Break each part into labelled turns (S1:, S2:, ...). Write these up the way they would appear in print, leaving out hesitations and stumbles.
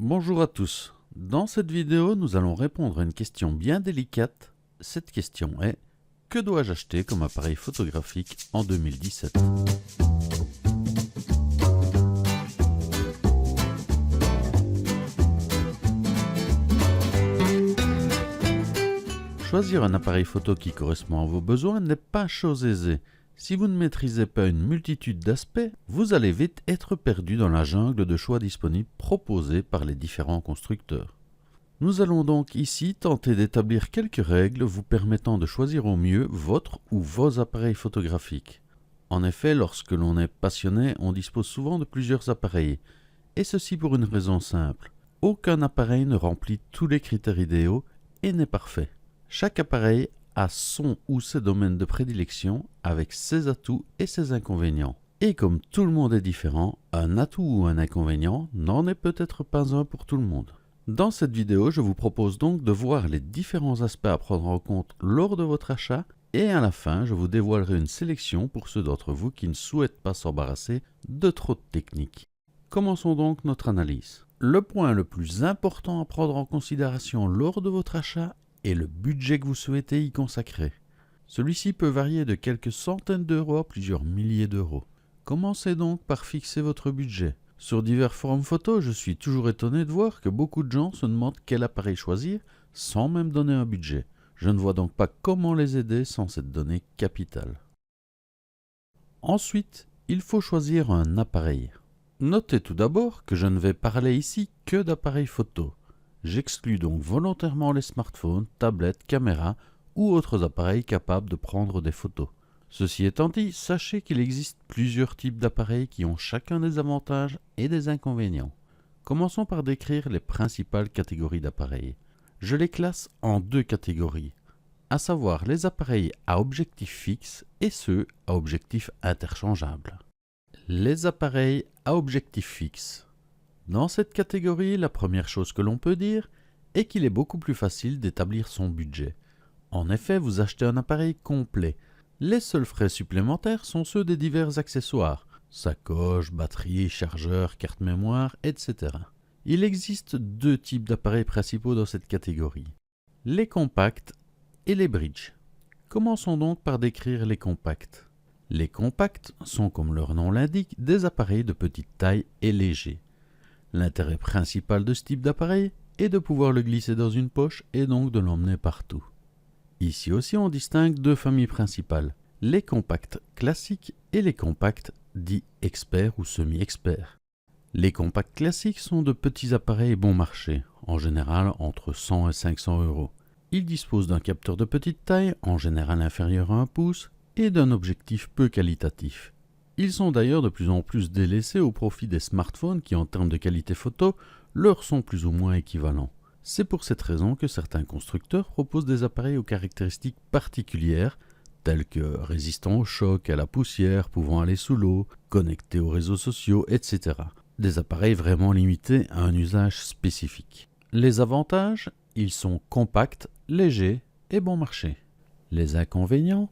S1: Bonjour à tous. Dans cette vidéo, nous allons répondre à une question bien délicate. Cette question est: que dois-je acheter comme appareil photographique en 2017? Choisir un appareil photo qui correspond à vos besoins n'est pas chose aisée. Si vous ne maîtrisez pas une multitude d'aspects, vous allez vite être perdu dans la jungle de choix disponibles proposés par les différents constructeurs. Nous allons donc ici tenter d'établir quelques règles vous permettant de choisir au mieux votre ou vos appareils photographiques. En effet, lorsque l'on est passionné, on dispose souvent de plusieurs appareils, et ceci pour une raison simple. Aucun appareil ne remplit tous les critères idéaux et n'est parfait. Chaque appareil a son ou ses domaines de prédilection avec ses atouts et ses inconvénients. Et comme tout le monde est différent, un atout ou un inconvénient n'en est peut-être pas un pour tout le monde. Dans cette vidéo, je vous propose donc de voir les différents aspects à prendre en compte lors de votre achat et à la fin, je vous dévoilerai une sélection pour ceux d'entre vous qui ne souhaitent pas s'embarrasser de trop de techniques. Commençons donc notre analyse. Le point le plus important à prendre en considération lors de votre achat est le budget que vous souhaitez y consacrer. Celui-ci peut varier de quelques centaines d'euros à plusieurs milliers d'euros. Commencez donc par fixer votre budget. Sur divers forums photos, je suis toujours étonné de voir que beaucoup de gens se demandent quel appareil choisir sans même donner un budget. Je ne vois donc pas comment les aider sans cette donnée capitale. Ensuite, il faut choisir un appareil. Notez tout d'abord que je ne vais parler ici que d'appareils photo. J'exclus donc volontairement les smartphones, tablettes, caméras ou autres appareils capables de prendre des photos. Ceci étant dit, sachez qu'il existe plusieurs types d'appareils qui ont chacun des avantages et des inconvénients. Commençons par décrire les principales catégories d'appareils. Je les classe en deux catégories, à savoir les appareils à objectif fixe et ceux à objectif interchangeable. Les appareils à objectif fixe. Dans cette catégorie, la première chose que l'on peut dire est qu'il est beaucoup plus facile d'établir son budget. En effet, vous achetez un appareil complet. Les seuls frais supplémentaires sont ceux des divers accessoires, sacoche, batterie, chargeur, carte mémoire, etc. Il existe deux types d'appareils principaux dans cette catégorie, les compacts et les bridge. Commençons donc par décrire les compacts. Les compacts sont, comme leur nom l'indique, des appareils de petite taille et légers. L'intérêt principal de ce type d'appareil est de pouvoir le glisser dans une poche et donc de l'emmener partout. Ici aussi on distingue deux familles principales, les compacts classiques et les compacts dits experts ou semi-experts. Les compacts classiques sont de petits appareils bon marché, en général entre 100 et 500 euros. Ils disposent d'un capteur de petite taille, en général inférieur à 1 pouce, et d'un objectif peu qualitatif. Ils sont d'ailleurs de plus en plus délaissés au profit des smartphones qui, en termes de qualité photo, leur sont plus ou moins équivalents. C'est pour cette raison que certains constructeurs proposent des appareils aux caractéristiques particulières, tels que résistants au choc, à la poussière, pouvant aller sous l'eau, connectés aux réseaux sociaux, etc. Des appareils vraiment limités à un usage spécifique. Les avantages, ils sont compacts, légers et bon marché. Les inconvénients,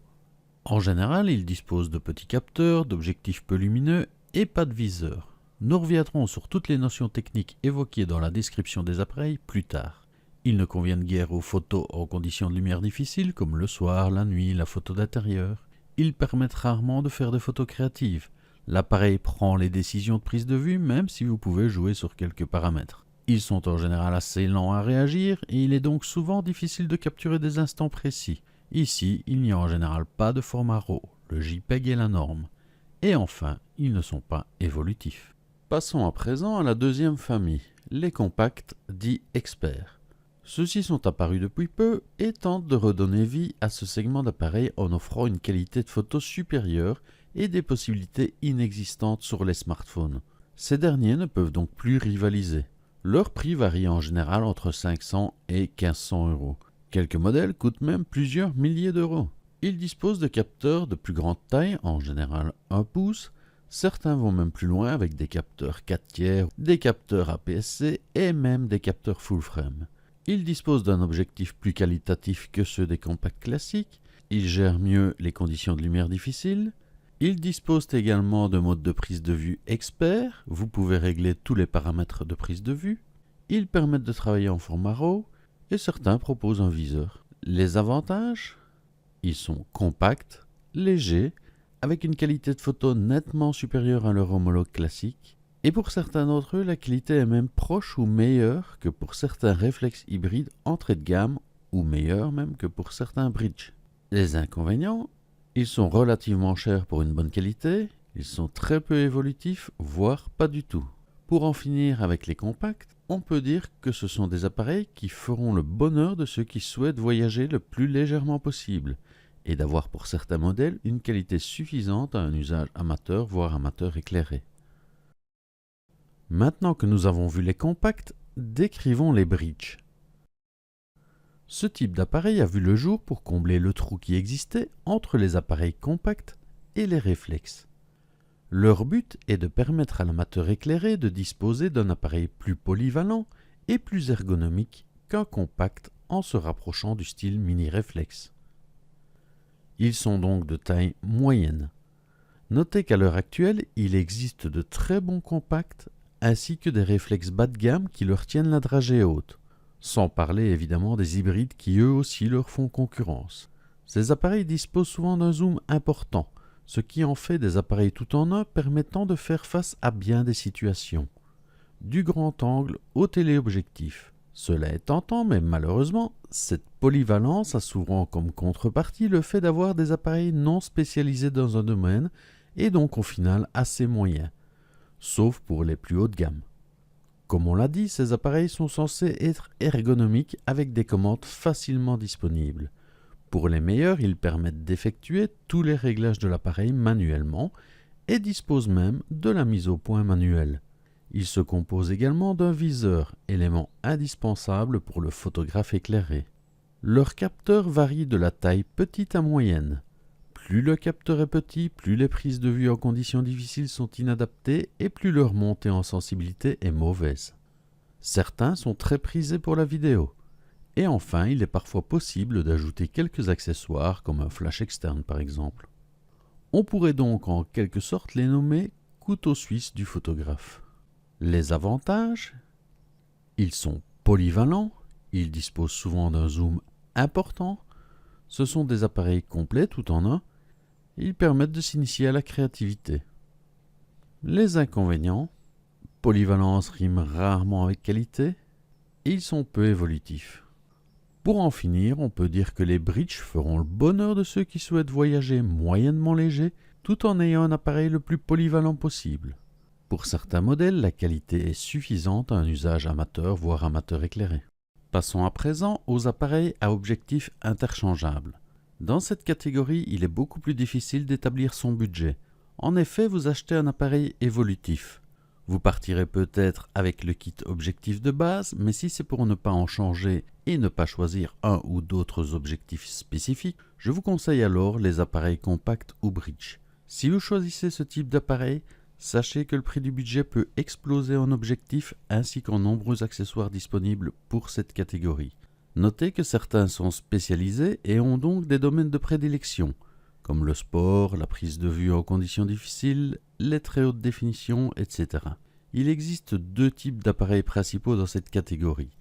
S1: en général, ils disposent de petits capteurs, d'objectifs peu lumineux et pas de viseur. Nous reviendrons sur toutes les notions techniques évoquées dans la description des appareils plus tard. Ils ne conviennent guère aux photos en conditions de lumière difficiles comme le soir, la nuit, la photo d'intérieur. Ils permettent rarement de faire des photos créatives. L'appareil prend les décisions de prise de vue même si vous pouvez jouer sur quelques paramètres. Ils sont en général assez lents à réagir et il est donc souvent difficile de capturer des instants précis. Ici, il n'y a en général pas de format RAW, le JPEG est la norme. Et enfin, ils ne sont pas évolutifs. Passons à présent à la deuxième famille, les compacts dits experts. Ceux-ci sont apparus depuis peu et tentent de redonner vie à ce segment d'appareils en offrant une qualité de photo supérieure et des possibilités inexistantes sur les smartphones. Ces derniers ne peuvent donc plus rivaliser. Leur prix varie en général entre 500 et 1500 euros. Quelques modèles coûtent même plusieurs milliers d'euros. Ils disposent de capteurs de plus grande taille, en général 1 pouce. Certains vont même plus loin avec des capteurs 4 tiers, des capteurs APS-C et même des capteurs full frame. Ils disposent d'un objectif plus qualitatif que ceux des compacts classiques. Ils gèrent mieux les conditions de lumière difficiles. Ils disposent également de mode de prise de vue expert. Vous pouvez régler tous les paramètres de prise de vue. Ils permettent de travailler en format RAW et certains proposent un viseur. Les avantages? Ils sont compacts, légers, avec une qualité de photo nettement supérieure à leur homologue classique. Et pour certains d'entre eux, la qualité est même proche ou meilleure que pour certains réflexes hybrides entrée de gamme ou meilleure même que pour certains bridge. Les inconvénients? Ils sont relativement chers pour une bonne qualité, ils sont très peu évolutifs, voire pas du tout. Pour en finir avec les compacts, on peut dire que ce sont des appareils qui feront le bonheur de ceux qui souhaitent voyager le plus légèrement possible et d'avoir pour certains modèles une qualité suffisante à un usage amateur voire amateur éclairé. Maintenant que nous avons vu les compacts, décrivons les bridge. Ce type d'appareil a vu le jour pour combler le trou qui existait entre les appareils compacts et les réflexes. Leur but est de permettre à l'amateur éclairé de disposer d'un appareil plus polyvalent et plus ergonomique qu'un compact en se rapprochant du style mini-réflexe. Ils sont donc de taille moyenne. Notez qu'à l'heure actuelle, il existe de très bons compacts ainsi que des réflexes bas de gamme qui leur tiennent la dragée haute, sans parler évidemment des hybrides qui eux aussi leur font concurrence. Ces appareils disposent souvent d'un zoom important, ce qui en fait des appareils tout en un permettant de faire face à bien des situations. Du grand angle au téléobjectif. Cela est tentant, mais malheureusement, cette polyvalence a souvent comme contrepartie le fait d'avoir des appareils non spécialisés dans un domaine et donc au final assez moyens, sauf pour les plus hauts de gamme. Comme on l'a dit, ces appareils sont censés être ergonomiques avec des commandes facilement disponibles. Pour les meilleurs, ils permettent d'effectuer tous les réglages de l'appareil manuellement et disposent même de la mise au point manuelle. Ils se composent également d'un viseur, élément indispensable pour le photographe éclairé. Leur capteur varie de la taille petite à moyenne. Plus le capteur est petit, plus les prises de vue en conditions difficiles sont inadaptées et plus leur montée en sensibilité est mauvaise. Certains sont très prisés pour la vidéo. Et enfin, il est parfois possible d'ajouter quelques accessoires comme un flash externe par exemple. On pourrait donc en quelque sorte les nommer couteau suisse du photographe. Les avantages? Ils sont polyvalents, ils disposent souvent d'un zoom important, ce sont des appareils complets tout en un, ils permettent de s'initier à la créativité. Les inconvénients? Polyvalence rime rarement avec qualité, et ils sont peu évolutifs. Pour en finir, on peut dire que les bridge feront le bonheur de ceux qui souhaitent voyager moyennement léger tout en ayant un appareil le plus polyvalent possible. Pour certains modèles, la qualité est suffisante à un usage amateur voire amateur éclairé. Passons à présent aux appareils à objectifs interchangeables. Dans cette catégorie, il est beaucoup plus difficile d'établir son budget. En effet, vous achetez un appareil évolutif. Vous partirez peut-être avec le kit objectif de base, mais si c'est pour ne pas en changer et ne pas choisir un ou d'autres objectifs spécifiques, je vous conseille alors les appareils compacts ou bridge. Si vous choisissez ce type d'appareil, sachez que le prix du budget peut exploser en objectifs ainsi qu'en nombreux accessoires disponibles pour cette catégorie. Notez que certains sont spécialisés et ont donc des domaines de prédilection, comme le sport, la prise de vue en conditions difficiles, les très hautes définitions, etc. Il existe deux types d'appareils principaux dans cette catégorie,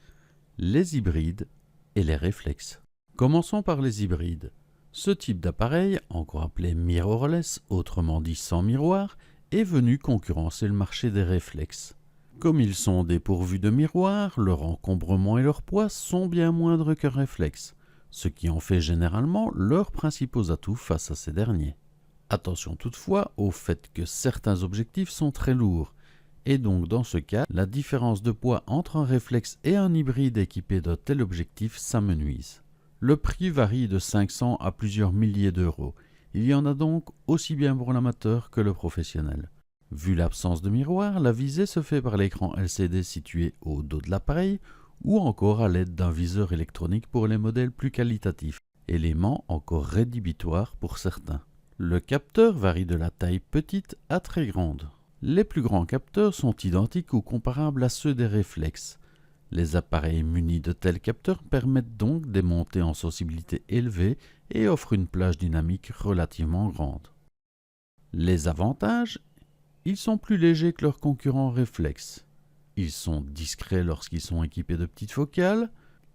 S1: les hybrides et les réflexes. Commençons par les hybrides. Ce type d'appareil, encore appelé mirrorless, autrement dit sans miroir, est venu concurrencer le marché des réflexes. Comme ils sont dépourvus de miroir, leur encombrement et leur poids sont bien moindres qu'un réflexe, ce qui en fait généralement leurs principaux atouts face à ces derniers. Attention toutefois au fait que certains objectifs sont très lourds, et donc dans ce cas, la différence de poids entre un réflexe et un hybride équipé d'un tel objectif s'amenuise. Le prix varie de 500 à plusieurs milliers d'euros. Il y en a donc aussi bien pour l'amateur que le professionnel. Vu l'absence de miroir, la visée se fait par l'écran LCD situé au dos de l'appareil ou encore à l'aide d'un viseur électronique pour les modèles plus qualitatifs, élément encore rédhibitoire pour certains. Le capteur varie de la taille petite à très grande. Les plus grands capteurs sont identiques ou comparables à ceux des réflexes. Les appareils munis de tels capteurs permettent donc des montées en sensibilité élevées et offrent une plage dynamique relativement grande. Les avantages? Ils sont plus légers que leurs concurrents réflexes. Ils sont discrets lorsqu'ils sont équipés de petites focales.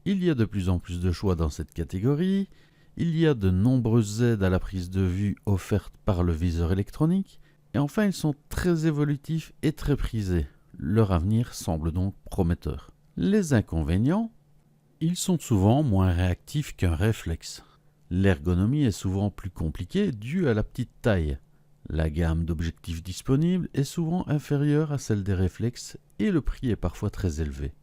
S1: Il y a de plus en plus de choix dans cette catégorie. Il y a de nombreuses aides à la prise de vue offertes par le viseur électronique. Et enfin, ils sont très évolutifs et très prisés. Leur avenir semble donc prometteur. Les inconvénients, ils sont souvent moins réactifs qu'un réflexe. L'ergonomie est souvent plus compliquée due à la petite taille. La gamme d'objectifs disponibles est souvent inférieure à celle des réflexes et le prix est parfois très élevé.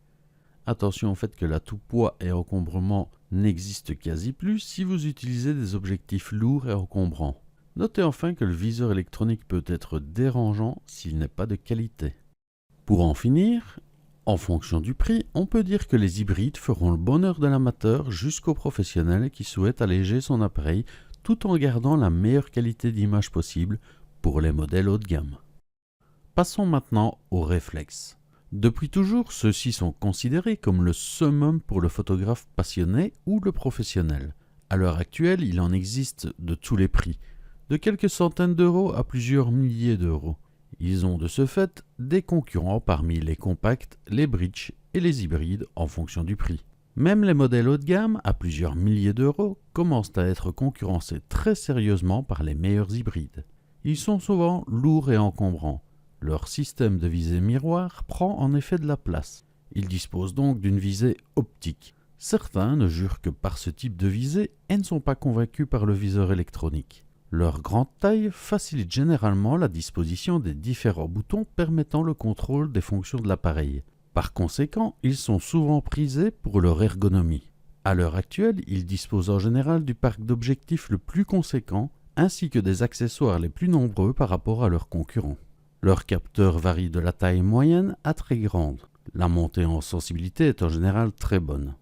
S1: Attention au fait que l'atout poids et encombrement n'existe quasi plus si vous utilisez des objectifs lourds et encombrants. Notez enfin que le viseur électronique peut être dérangeant s'il n'est pas de qualité. Pour en finir, en fonction du prix, on peut dire que les hybrides feront le bonheur de l'amateur jusqu'au professionnel qui souhaite alléger son appareil tout en gardant la meilleure qualité d'image possible pour les modèles haut de gamme. Passons maintenant aux réflexes. Depuis toujours, ceux-ci sont considérés comme le summum pour le photographe passionné ou le professionnel. À l'heure actuelle, il en existe de tous les prix, de quelques centaines d'euros à plusieurs milliers d'euros. Ils ont de ce fait des concurrents parmi les compacts, les bridge et les hybrides en fonction du prix. Même les modèles haut de gamme, à plusieurs milliers d'euros, commencent à être concurrencés très sérieusement par les meilleurs hybrides. Ils sont souvent lourds et encombrants. Leur système de visée miroir prend en effet de la place. Ils disposent donc d'une visée optique. Certains ne jurent que par ce type de visée et ne sont pas convaincus par le viseur électronique. Leur grande taille facilite généralement la disposition des différents boutons permettant le contrôle des fonctions de l'appareil. Par conséquent, ils sont souvent prisés pour leur ergonomie. À l'heure actuelle, ils disposent en général du parc d'objectifs le plus conséquent ainsi que des accessoires les plus nombreux par rapport à leurs concurrents. Leurs capteurs varient de la taille moyenne à très grande. La montée en sensibilité est en général très bonne.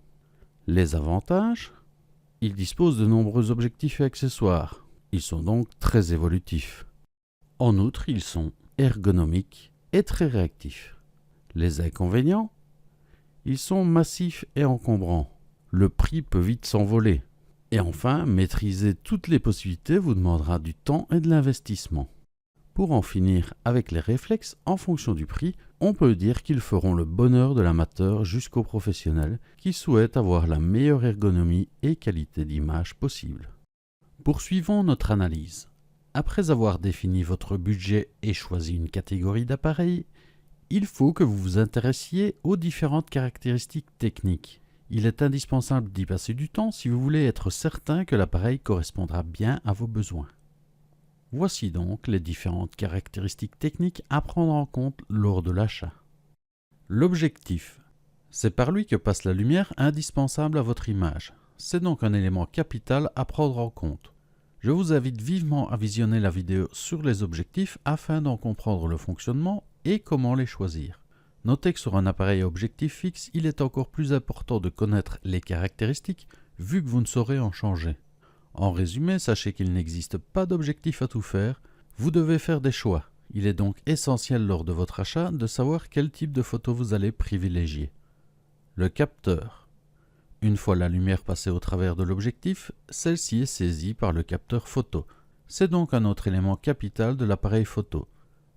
S1: Les avantages, ils disposent de nombreux objectifs et accessoires. Ils sont donc très évolutifs. En outre, ils sont ergonomiques et très réactifs. Les inconvénients, ils sont massifs et encombrants. Le prix peut vite s'envoler. Et enfin, maîtriser toutes les possibilités vous demandera du temps et de l'investissement. Pour en finir avec les réflexes, en fonction du prix, on peut dire qu'ils feront le bonheur de l'amateur jusqu'au professionnel qui souhaite avoir la meilleure ergonomie et qualité d'image possible. Poursuivons notre analyse. Après avoir défini votre budget et choisi une catégorie d'appareils, il faut que vous vous intéressiez aux différentes caractéristiques techniques. Il est indispensable d'y passer du temps si vous voulez être certain que l'appareil correspondra bien à vos besoins. Voici donc les différentes caractéristiques techniques à prendre en compte lors de l'achat. L'objectif. C'est par lui que passe la lumière indispensable à votre image. C'est donc un élément capital à prendre en compte. Je vous invite vivement à visionner la vidéo sur les objectifs afin d'en comprendre le fonctionnement et comment les choisir. Notez que sur un appareil à objectif fixe, il est encore plus important de connaître les caractéristiques vu que vous ne saurez en changer. En résumé, sachez qu'il n'existe pas d'objectif à tout faire, vous devez faire des choix. Il est donc essentiel lors de votre achat de savoir quel type de photo vous allez privilégier. Le capteur. Une fois la lumière passée au travers de l'objectif, celle-ci est saisie par le capteur photo. C'est donc un autre élément capital de l'appareil photo.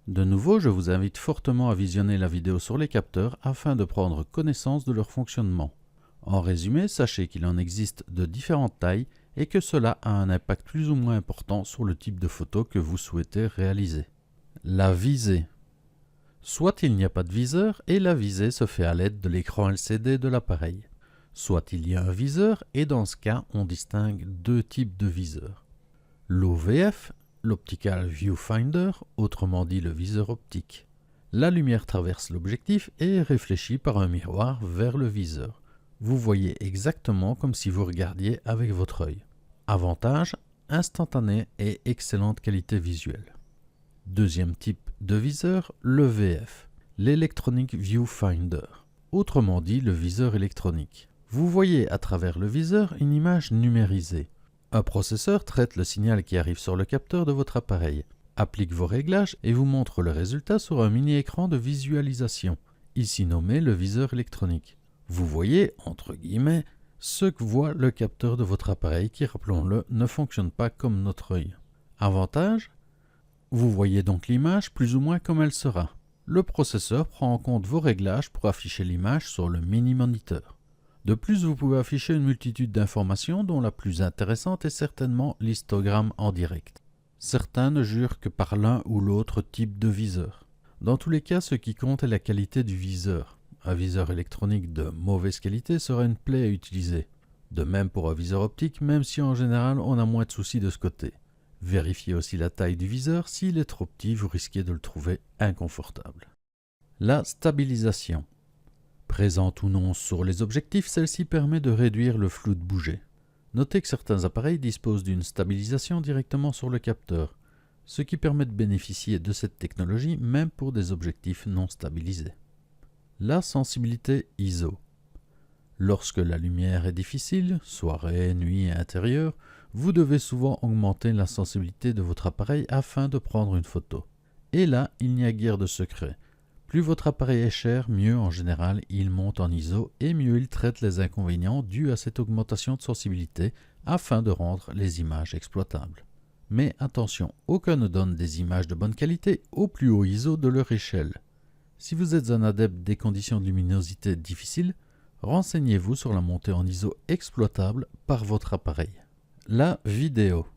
S1: De nouveau, je vous invite fortement à visionner la vidéo sur les capteurs afin de prendre connaissance de leur fonctionnement. En résumé, sachez qu'il en existe de différentes tailles et que cela a un impact plus ou moins important sur le type de photo que vous souhaitez réaliser. La visée. Soit il n'y a pas de viseur et la visée se fait à l'aide de l'écran LCD de l'appareil. Soit il y a un viseur et dans ce cas, on distingue deux types de viseurs. L'OVF, l'Optical Viewfinder, autrement dit le viseur optique. La lumière traverse l'objectif et est réfléchie par un miroir vers le viseur. Vous voyez exactement comme si vous regardiez avec votre œil. Avantage, instantané et excellente qualité visuelle. Deuxième type de viseur, le VF, l'Electronic Viewfinder, autrement dit le viseur électronique. Vous voyez à travers le viseur une image numérisée. Un processeur traite le signal qui arrive sur le capteur de votre appareil, applique vos réglages et vous montre le résultat sur un mini-écran de visualisation, ici nommé le viseur électronique. Vous voyez, entre guillemets, ce que voit le capteur de votre appareil qui, rappelons-le, ne fonctionne pas comme notre œil. Avantage, vous voyez donc l'image plus ou moins comme elle sera. Le processeur prend en compte vos réglages pour afficher l'image sur le mini-moniteur. De plus, vous pouvez afficher une multitude d'informations dont la plus intéressante est certainement l'histogramme en direct. Certains ne jurent que par l'un ou l'autre type de viseur. Dans tous les cas, ce qui compte est la qualité du viseur. Un viseur électronique de mauvaise qualité sera une plaie à utiliser. De même pour un viseur optique, même si en général on a moins de soucis de ce côté. Vérifiez aussi la taille du viseur, s'il est trop petit, vous risquez de le trouver inconfortable. La stabilisation. Présente ou non sur les objectifs, celle-ci permet de réduire le flou de bouger. Notez que certains appareils disposent d'une stabilisation directement sur le capteur, ce qui permet de bénéficier de cette technologie même pour des objectifs non stabilisés. La sensibilité ISO. Lorsque la lumière est difficile, soirée, nuit, intérieur, vous devez souvent augmenter la sensibilité de votre appareil afin de prendre une photo. Et là, il n'y a guère de secret. Plus votre appareil est cher, mieux en général il monte en ISO et mieux il traite les inconvénients dus à cette augmentation de sensibilité afin de rendre les images exploitables. Mais attention, aucun ne donne des images de bonne qualité au plus haut ISO de leur échelle. Si vous êtes un adepte des conditions de luminosité difficiles, renseignez-vous sur la montée en ISO exploitable par votre appareil. La vidéo.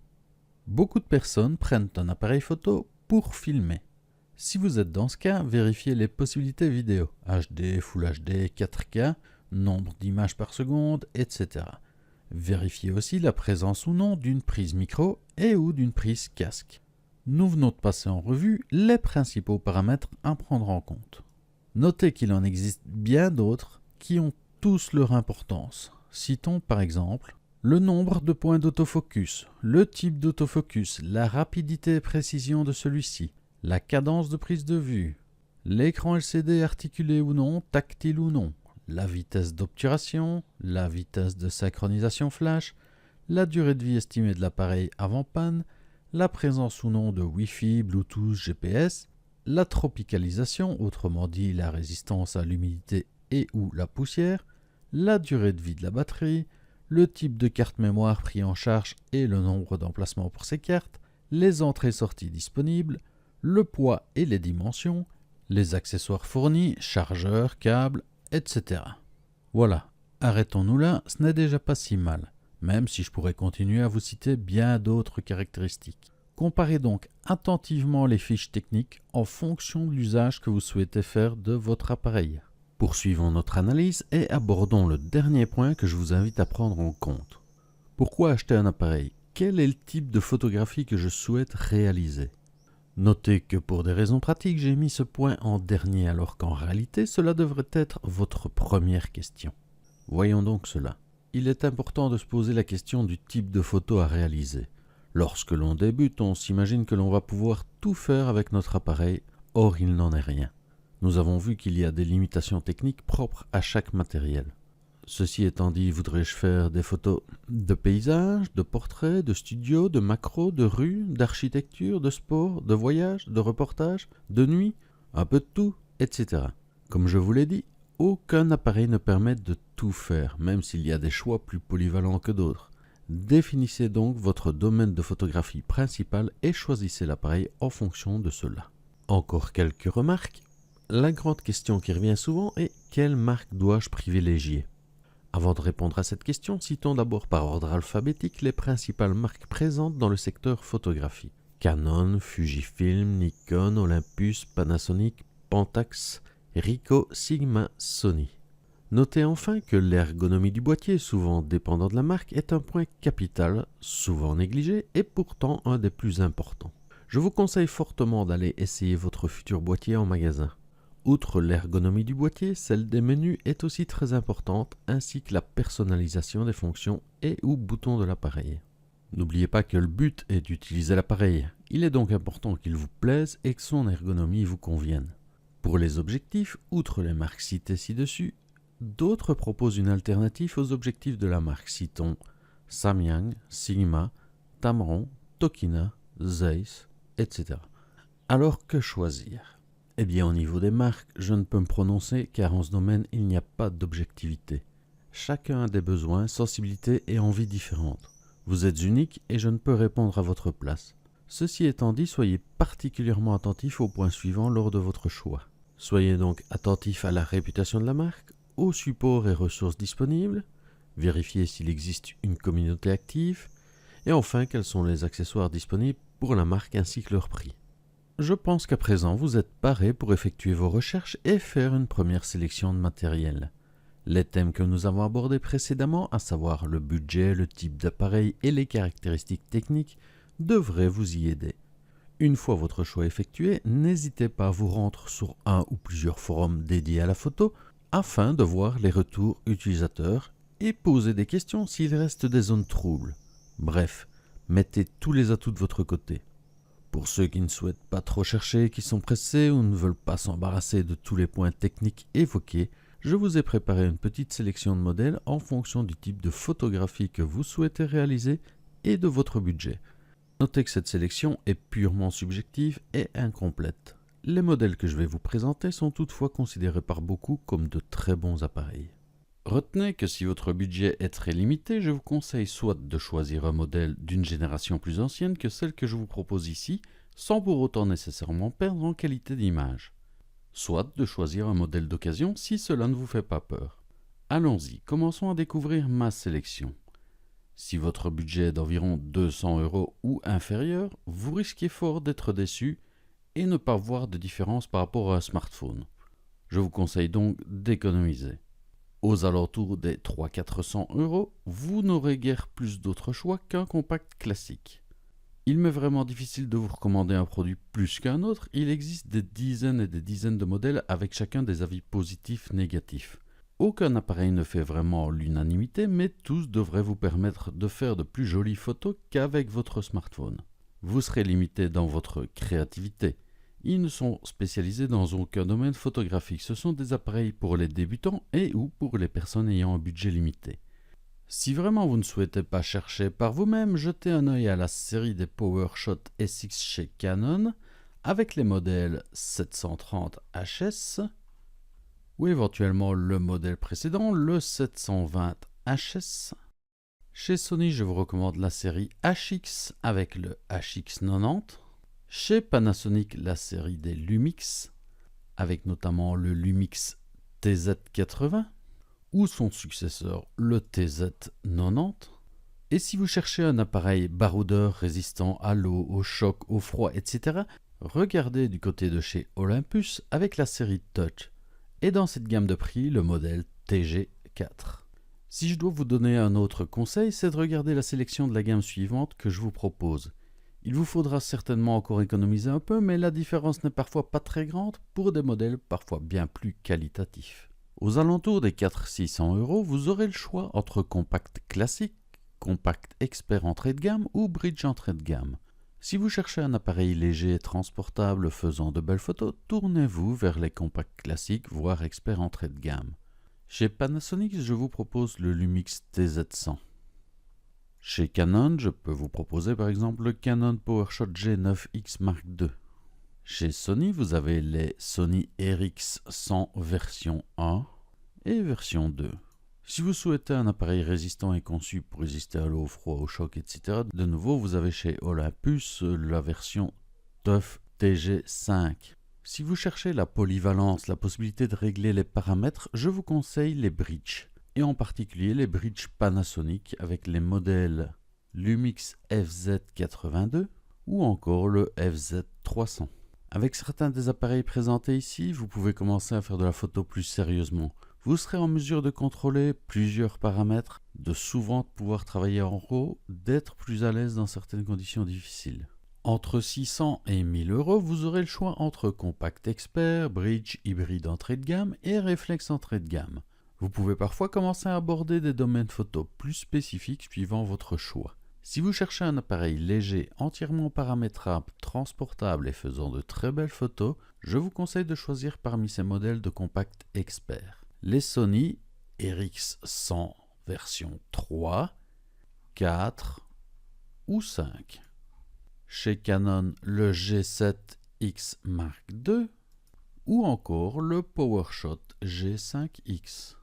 S1: Beaucoup de personnes prennent un appareil photo pour filmer. Si vous êtes dans ce cas, vérifiez les possibilités vidéo, HD, Full HD, 4K, nombre d'images par seconde, etc. Vérifiez aussi la présence ou non d'une prise micro et ou d'une prise casque. Nous venons de passer en revue les principaux paramètres à prendre en compte. Notez qu'il en existe bien d'autres qui ont tous leur importance. Citons par exemple le nombre de points d'autofocus, le type d'autofocus, la rapidité et précision de celui-ci, la cadence de prise de vue, l'écran LCD articulé ou non, tactile ou non, la vitesse d'obturation, la vitesse de synchronisation flash, la durée de vie estimée de l'appareil avant panne, la présence ou non de Wi-Fi, Bluetooth, GPS, la tropicalisation, autrement dit la résistance à l'humidité et ou la poussière, la durée de vie de la batterie, le type de carte mémoire pris en charge et le nombre d'emplacements pour ces cartes, les entrées-sorties disponibles, le poids et les dimensions, les accessoires fournis, chargeurs, câbles, etc. Voilà, arrêtons-nous là, ce n'est déjà pas si mal, même si je pourrais continuer à vous citer bien d'autres caractéristiques. Comparez donc attentivement les fiches techniques en fonction de l'usage que vous souhaitez faire de votre appareil. Poursuivons notre analyse et abordons le dernier point que je vous invite à prendre en compte. Pourquoi acheter un appareil? Quel est le type de photographie que je souhaite réaliser? Notez que pour des raisons pratiques, j'ai mis ce point en dernier alors qu'en réalité, cela devrait être votre première question. Voyons donc cela. Il est important de se poser la question du type de photo à réaliser. Lorsque l'on débute, on s'imagine que l'on va pouvoir tout faire avec notre appareil, or il n'en est rien. Nous avons vu qu'il y a des limitations techniques propres à chaque matériel. Ceci étant dit, voudrais-je faire des photos de paysages, de portraits, de studio, de macro, de rue, d'architecture, de sport, de voyage, de reportage, de nuit, un peu de tout, etc. Comme je vous l'ai dit, aucun appareil ne permet de tout faire, même s'il y a des choix plus polyvalents que d'autres. Définissez donc votre domaine de photographie principal et choisissez l'appareil en fonction de cela. Encore quelques remarques. La grande question qui revient souvent est « quelle marque dois-je privilégier ?» Avant de répondre à cette question, citons d'abord par ordre alphabétique les principales marques présentes dans le secteur photographie. Canon, Fujifilm, Nikon, Olympus, Panasonic, Pentax, Ricoh, Sigma, Sony. Notez enfin que l'ergonomie du boîtier, souvent dépendant de la marque, est un point capital, souvent négligé et pourtant un des plus importants. Je vous conseille fortement d'aller essayer votre futur boîtier en magasin. Outre l'ergonomie du boîtier, celle des menus est aussi très importante, ainsi que la personnalisation des fonctions et ou boutons de l'appareil. N'oubliez pas que le but est d'utiliser l'appareil. Il est donc important qu'il vous plaise et que son ergonomie vous convienne. Pour les objectifs, outre les marques citées ci-dessus, d'autres proposent une alternative aux objectifs de la marque. Citons Samyang, Sigma, Tamron, Tokina, Zeiss, etc. Alors que choisir? Eh bien, au niveau des marques, je ne peux me prononcer car en ce domaine, il n'y a pas d'objectivité. Chacun a des besoins, sensibilités et envies différentes. Vous êtes unique et je ne peux répondre à votre place. Ceci étant dit, soyez particulièrement attentif aux points suivants lors de votre choix. Soyez donc attentif à la réputation de la marque, aux supports et ressources disponibles, vérifiez s'il existe une communauté active, et enfin quels sont les accessoires disponibles pour la marque ainsi que leur prix. Je pense qu'à présent vous êtes paré pour effectuer vos recherches et faire une première sélection de matériel. Les thèmes que nous avons abordés précédemment, à savoir le budget, le type d'appareil et les caractéristiques techniques, devraient vous y aider. Une fois votre choix effectué, n'hésitez pas à vous rendre sur un ou plusieurs forums dédiés à la photo afin de voir les retours utilisateurs et poser des questions s'il reste des zones troubles. Bref, mettez tous les atouts de votre côté. Pour ceux qui ne souhaitent pas trop chercher, qui sont pressés ou ne veulent pas s'embarrasser de tous les points techniques évoqués, je vous ai préparé une petite sélection de modèles en fonction du type de photographie que vous souhaitez réaliser et de votre budget. Notez que cette sélection est purement subjective et incomplète. Les modèles que je vais vous présenter sont toutefois considérés par beaucoup comme de très bons appareils. Retenez que si votre budget est très limité, je vous conseille soit de choisir un modèle d'une génération plus ancienne que celle que je vous propose ici, sans pour autant nécessairement perdre en qualité d'image. Soit de choisir un modèle d'occasion si cela ne vous fait pas peur. Allons-y, commençons à découvrir ma sélection. Si votre budget est d'environ 200 € ou inférieur, vous risquez fort d'être déçu et ne pas voir de différence par rapport à un smartphone. Je vous conseille donc d'économiser. Aux alentours des 300-400 €, vous n'aurez guère plus d'autre choix qu'un compact classique. Il m'est vraiment difficile de vous recommander un produit plus qu'un autre, il existe des dizaines et des dizaines de modèles avec chacun des avis positifs, négatifs. Aucun appareil ne fait vraiment l'unanimité, mais tous devraient vous permettre de faire de plus jolies photos qu'avec votre smartphone. Vous serez limité dans votre créativité. Ils ne sont spécialisés dans aucun domaine photographique, ce sont des appareils pour les débutants et ou pour les personnes ayant un budget limité. Si vraiment vous ne souhaitez pas chercher par vous-même, jetez un œil à la série des PowerShot SX chez Canon avec les modèles 730 HS ou éventuellement le modèle précédent, le 720 HS. Chez Sony, je vous recommande la série HX avec le HX90. Chez Panasonic, la série des Lumix avec notamment le Lumix TZ80 ou son successeur, le TZ90. Et si vous cherchez un appareil baroudeur résistant à l'eau, au choc, au froid, etc., regardez du côté de chez Olympus avec la série Touch. Et dans cette gamme de prix, le modèle TG4. Si je dois vous donner un autre conseil, c'est de regarder la sélection de la gamme suivante que je vous propose. Il vous faudra certainement encore économiser un peu, mais la différence n'est parfois pas très grande pour des modèles parfois bien plus qualitatifs. Aux alentours des 400-600 €, vous aurez le choix entre compact classique, compact expert entrée de gamme ou bridge entrée de gamme. Si vous cherchez un appareil léger et transportable faisant de belles photos, tournez-vous vers les compacts classiques, voire experts entrée de gamme. Chez Panasonic, je vous propose le Lumix TZ100. Chez Canon, je peux vous proposer par exemple le Canon PowerShot G9X Mark II. Chez Sony, vous avez les Sony RX100 version 1 et version 2. Si vous souhaitez un appareil résistant et conçu pour résister à l'eau, au froid, au choc, etc., de nouveau, vous avez chez Olympus la version TUF TG5. Si vous cherchez la polyvalence, la possibilité de régler les paramètres, je vous conseille les bridges, et en particulier les bridges Panasonic avec les modèles Lumix FZ82 ou encore le FZ300. Avec certains des appareils présentés ici, vous pouvez commencer à faire de la photo plus sérieusement. Vous serez en mesure de contrôler plusieurs paramètres, de souvent pouvoir travailler en RAW, d'être plus à l'aise dans certaines conditions difficiles. Entre 600 et 1000 €, vous aurez le choix entre compact expert, bridge hybride entrée de gamme et réflexe entrée de gamme. Vous pouvez parfois commencer à aborder des domaines photo plus spécifiques suivant votre choix. Si vous cherchez un appareil léger, entièrement paramétrable, transportable et faisant de très belles photos, je vous conseille de choisir parmi ces modèles de compact expert les Sony RX100 version 3, 4 ou 5. Chez Canon, le G7X Mark II ou encore le PowerShot G5X.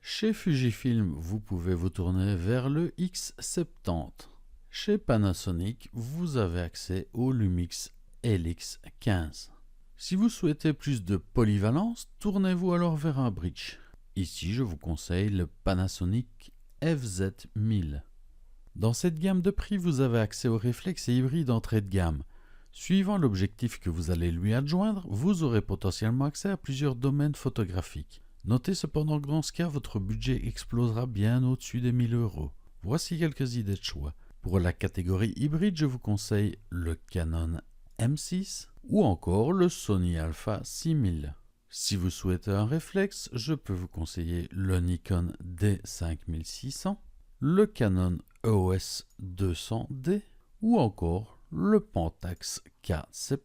S1: Chez Fujifilm, vous pouvez vous tourner vers le X70. Chez Panasonic, vous avez accès au Lumix LX15. Si vous souhaitez plus de polyvalence, tournez-vous alors vers un bridge. Ici, je vous conseille le Panasonic FZ1000. Dans cette gamme de prix, vous avez accès aux réflexes et hybrides entrée de gamme. Suivant l'objectif que vous allez lui adjoindre, vous aurez potentiellement accès à plusieurs domaines photographiques. Notez cependant que dans ce cas, votre budget explosera bien au-dessus des 1000 euros. Voici quelques idées de choix. Pour la catégorie hybride, je vous conseille le Canon M6 ou encore le Sony Alpha 6000. Si vous souhaitez un réflexe, je peux vous conseiller le Nikon D5600, le Canon EOS 200D ou encore le Pentax K70.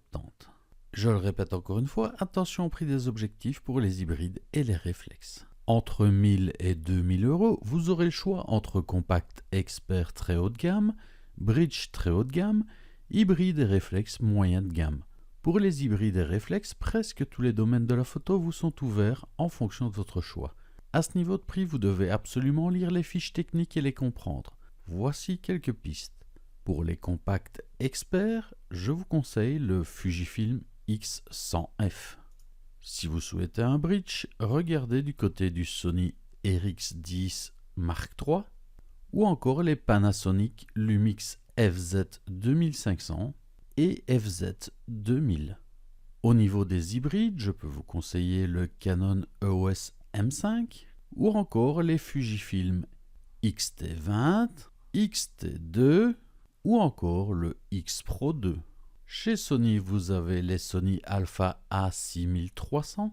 S1: Je le répète encore une fois, attention au prix des objectifs pour les hybrides et les réflexes. Entre 1000 et 2000 euros, vous aurez le choix entre compact expert très haut de gamme, bridge très haut de gamme, hybride et réflexe moyen de gamme. Pour les hybrides et réflexes, presque tous les domaines de la photo vous sont ouverts en fonction de votre choix. À ce niveau de prix, vous devez absolument lire les fiches techniques et les comprendre. Voici quelques pistes. Pour les compacts experts, je vous conseille le Fujifilm X100F. Si vous souhaitez un bridge, regardez du côté du Sony RX10 Mark III ou encore les Panasonic Lumix FZ2500 et FZ2000. Au niveau des hybrides, je peux vous conseiller le Canon EOS M5 ou encore les Fujifilm X-T20, X-T2 ou encore le X-Pro 2. Chez Sony, vous avez les Sony Alpha A6300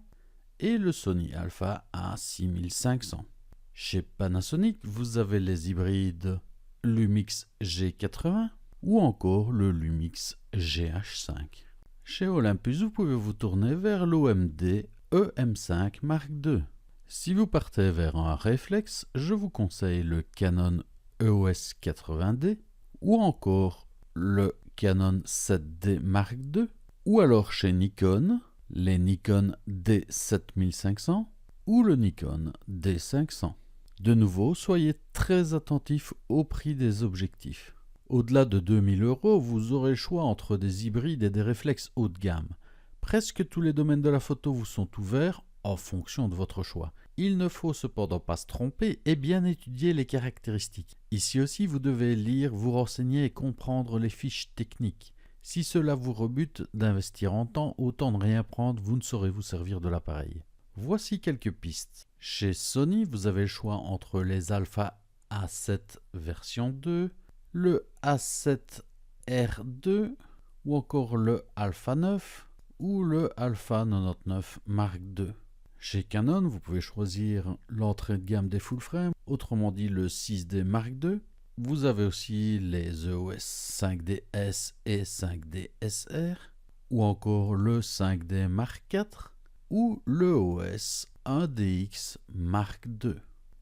S1: et le Sony Alpha A6500. Chez Panasonic, vous avez les hybrides Lumix G80 ou encore le Lumix GH5. Chez Olympus, vous pouvez vous tourner vers l'OMD EM5 Mark II. Si vous partez vers un réflexe, je vous conseille le Canon EOS 80D ou encore le Canon 7D Mark II ou alors chez Nikon, les Nikon D7500 ou le Nikon D500. De nouveau, soyez très attentifs au prix des objectifs. Au-delà de 2000 euros, vous aurez le choix entre des hybrides et des réflexes haut de gamme. Presque tous les domaines de la photo vous sont ouverts en fonction de votre choix. Il ne faut cependant pas se tromper et bien étudier les caractéristiques. Ici aussi, vous devez lire, vous renseigner et comprendre les fiches techniques. Si cela vous rebute d'investir en temps, autant ne rien prendre, vous ne saurez vous servir de l'appareil. Voici quelques pistes. Chez Sony, vous avez le choix entre les Alpha A7 version 2, le A7R2 ou encore le Alpha 9 ou le Alpha 99 Mark II. Chez Canon, vous pouvez choisir l'entrée de gamme des full frame, autrement dit le 6D Mark II. Vous avez aussi les EOS 5DS et 5D SR ou encore le 5D Mark IV ou le EOS 1DX Mark II.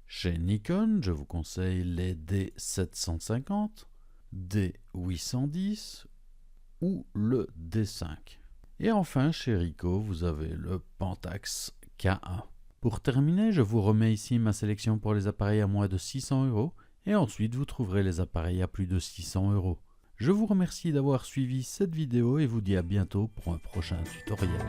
S1: Chez Nikon, je vous conseille les D750, D810 ou le D5. Et enfin, chez Ricoh, vous avez le Pentax K1. Pour terminer, je vous remets ici ma sélection pour les appareils à moins de 600 euros et ensuite vous trouverez les appareils à plus de 600 euros. Je vous remercie d'avoir suivi cette vidéo et vous dis à bientôt pour un prochain tutoriel.